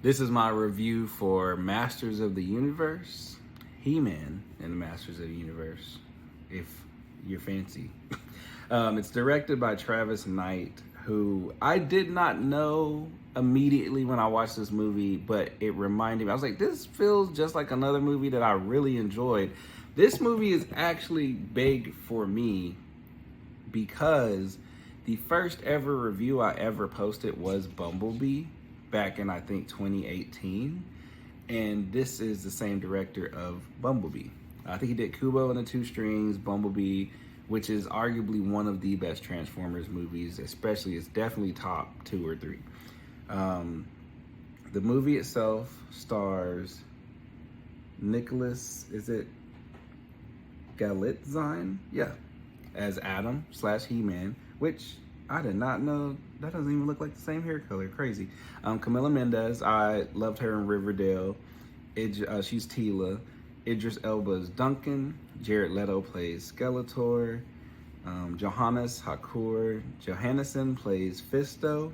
This is my review for Masters of the Universe, He-Man and the Masters of the Universe, if you're fancy. It's directed by Travis Knight, who I did not know immediately when I watched this movie, but it reminded me, I was like, this feels just like another movie that I really enjoyed. This movie is actually big for me because the first ever review I ever posted was Bumblebee back in, I think, 2018. And this is the same director of Bumblebee. I think he did Kubo and the Two Strings, Bumblebee, which is arguably one of the best Transformers movies, especially it's definitely top 2 or 3. The movie itself stars Nicholas, is it Galitzine? Yeah, as Adam / He-Man, which I did not know. That doesn't even look like the same hair color. Crazy. Camila Mendes, I loved her in Riverdale. She's Tila. Idris Elba is Duncan. Jared Leto plays Skeletor. Johannes Hakur Johannesson plays Fisto.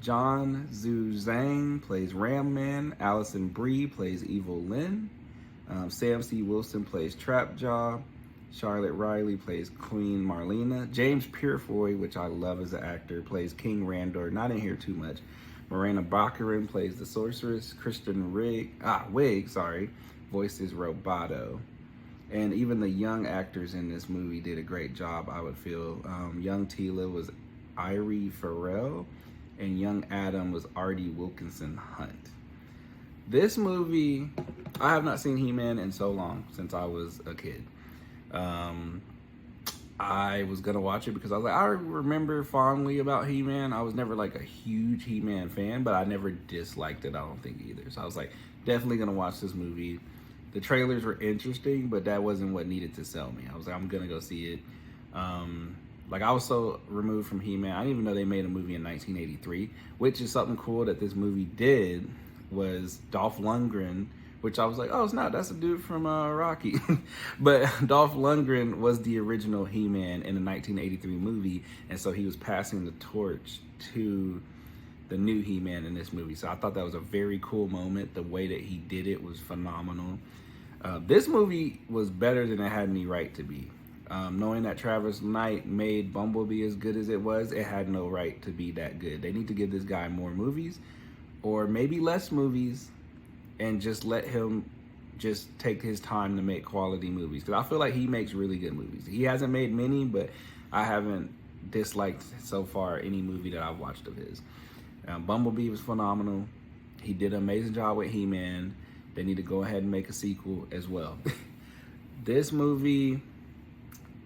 John Zhu Zhang plays Ram Man. Allison Brie plays Evil Lynn. Sam C. Wilson plays Trapjaw. Charlotte Riley plays Queen Marlena. James Purefoy, which I love as an actor, plays King Randor. Not in here too much. Morena Baccarin plays the Sorceress. Kristen Wiig, voices Roboto. And even the young actors in this movie did a great job, I would feel. Young Tila was Irie Farrell, and young Adam was Artie Wilkinson Hunt. This movie, I have not seen He-Man in so long, since I was a kid. I was gonna watch it because I was like, I remember fondly about He-Man. I was never like a huge He-Man fan, but I never disliked it, I don't think either. So I was like, definitely gonna watch this movie. The trailers were interesting, but that wasn't what needed to sell me. I was like, I'm gonna go see it. I was so removed from He-Man. I didn't even know they made a movie in 1983, which is something cool that this movie did, was Dolph Lundgren, which I was like, oh, it's not. That's a dude from Rocky. But Dolph Lundgren was the original He-Man in the 1983 movie, and so he was passing the torch to the new He-Man in this movie. So I thought that was a very cool moment. The way that he did it was phenomenal. This movie was better than it had any right to be. Knowing that Travis Knight made Bumblebee as good as it was, it had no right to be that good. They need to give this guy more movies, or maybe less movies, and just let him just take his time to make quality movies. Because I feel like he makes really good movies. He hasn't made many, but I haven't disliked so far any movie that I've watched of his. Bumblebee was phenomenal. He did an amazing job with He-Man. They need to go ahead and make a sequel as well. This movie,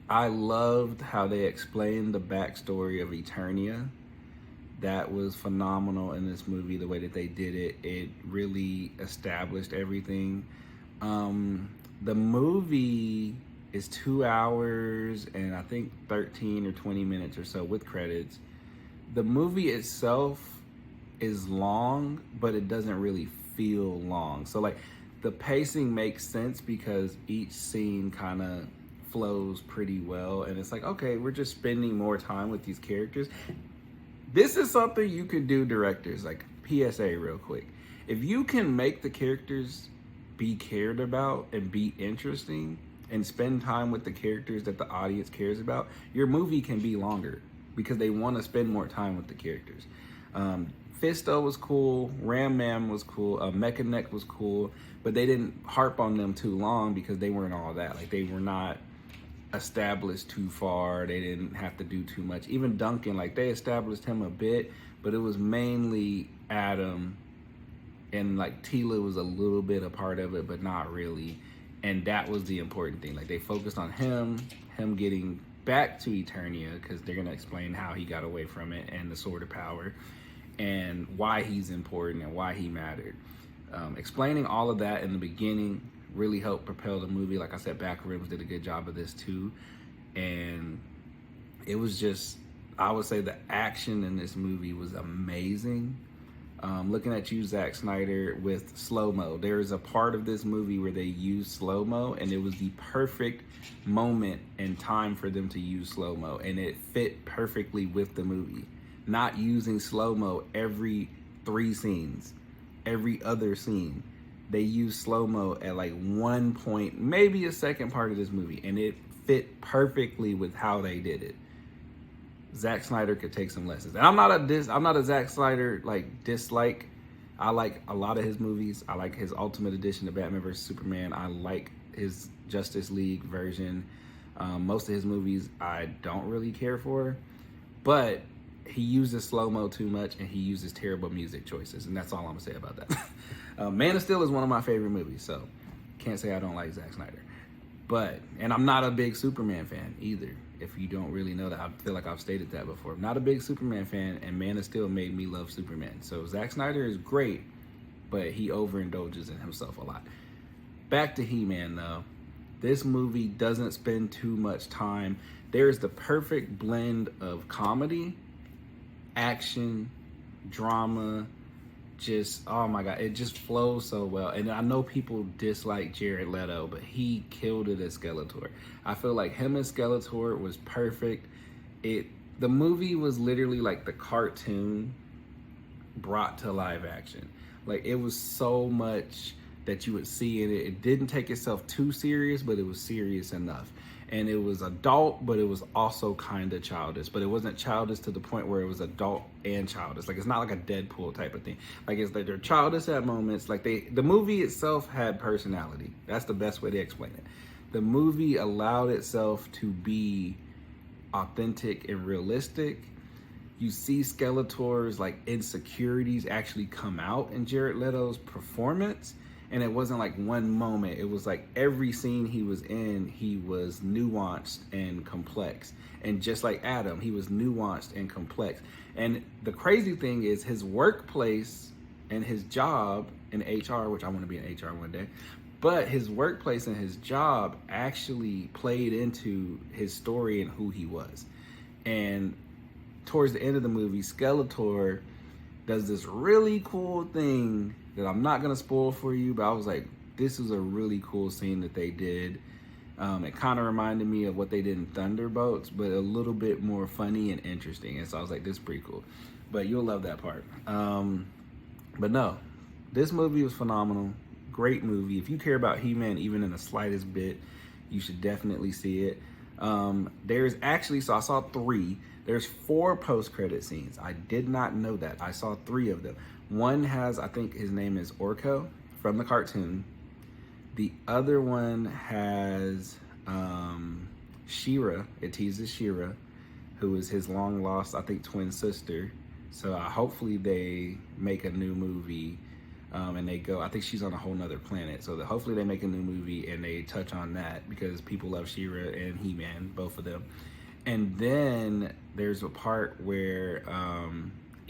I loved how they explained the backstory of Eternia. That was phenomenal in this movie, the way that they did it. It really established everything. The movie is 2 hours and I think 13 or 20 minutes or so with credits. The movie itself is long, but it doesn't really feel long. So like the pacing makes sense because each scene kind of flows pretty well. And it's like, okay, we're just spending more time with these characters. This is something you can do, directors, like PSA real quick. If you can make the characters be cared about and be interesting and spend time with the characters that the audience cares about, your movie can be longer because they want to spend more time with the characters. Fisto was cool, Ram Man was cool, Mechanic was cool, but they didn't harp on them too long because they weren't all that. Like, they were not established too far. They didn't have to do too much. Even Duncan, like, they established him a bit, but it was mainly Adam, and like Tila was a little bit a part of it, but not really. And that was the important thing. Like, they focused on him getting back to Eternia, because they're gonna explain how he got away from it and the Sword of Power and why he's important and why he mattered. Explaining all of that in the beginning really helped propel the movie. Like I said, Backrooms did a good job of this too. And it was just, I would say the action in this movie was amazing. Looking at you, Zack Snyder, with slow-mo. There's a part of this movie where they use slow-mo, and it was the perfect moment and time for them to use slow-mo, and it fit perfectly with the movie. Not using slow-mo every 3 scenes. every other scene. They use slow-mo at like one point, maybe a second part of this movie, and it fit perfectly with how they did it. Zack Snyder could take some lessons. And I'm not a Zack Snyder like dislike. I like a lot of his movies. I like his Ultimate Edition of Batman vs Superman. I like his Justice League version. Most of his movies I don't really care for, but he uses slow-mo too much and he uses terrible music choices, and that's all I'm gonna say about that. Man of Steel is one of my favorite movies, so can't say I don't like Zack Snyder. And I'm not a big Superman fan either. If you don't really know that, I feel like I've stated that before. I'm not a big Superman fan, and Man of Steel made me love Superman. So Zack Snyder is great, but he overindulges in himself a lot. Back to He-Man though. This movie doesn't spend too much time. There's the perfect blend of comedy, action, drama, just, oh my God, it just flows so well. And I know people dislike Jared Leto, but he killed it as Skeletor. I feel like him as Skeletor was perfect. The movie was literally like the cartoon brought to live action. Like, it was so much that you would see in it. It didn't take itself too serious, but it was serious enough. And it was adult, but it was also kind of childish. But it wasn't childish to the point where it was adult and childish. Like, it's not like a Deadpool type of thing. Like, it's like they're childish at moments. Like, the movie itself had personality. That's the best way to explain it. The movie allowed itself to be authentic and realistic. You see Skeletor's like insecurities actually come out in Jared Leto's performance. And it wasn't like one moment. It was like every scene he was in, he was nuanced and complex. And just like Adam, he was nuanced and complex. And the crazy thing is his workplace and his job in HR, which I want to be in HR one day, but his workplace and his job actually played into his story and who he was. And towards the end of the movie, Skeletor does this really cool thing that I'm not gonna spoil for you, but I was like, this is a really cool scene that they did. It kind of reminded me of what they did in Thunderbolts, but a little bit more funny and interesting. And so I was like, this is pretty cool. But you'll love that part. But no, this movie was phenomenal. Great movie. If you care about He-Man even in the slightest bit, you should definitely see it. There's actually, so I saw 3. There's 4 post-credit scenes. I did not know that. I saw 3 of them. One has, I think his name is Orko from the cartoon. The other one has She-Ra. It teases She-Ra, who is his long lost, I think, twin sister. So hopefully they make a new movie and they go, I think she's on a whole nother planet. So hopefully they make a new movie and they touch on that because people love She-Ra and He-Man, both of them. And then there's a part where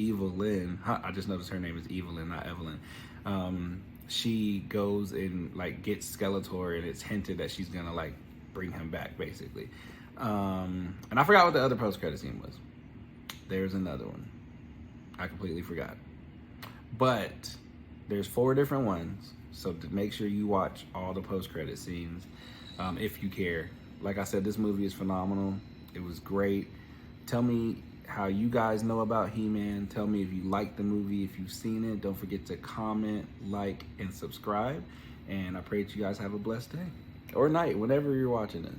Evelyn, I just noticed her name is Evelyn, not Evelyn. She goes and like gets Skeletor, and it's hinted that she's gonna like bring him back, basically. And I forgot what the other post-credit scene was. There's another one. I completely forgot. But there's 4 different ones, so to make sure you watch all the post-credit scenes if you care. Like I said, this movie is phenomenal. It was great. Tell me how you guys know about He-Man. Tell me if you liked the movie, if you've seen it. Don't forget to comment, like, and subscribe. And I pray that you guys have a blessed day or night, whenever you're watching this.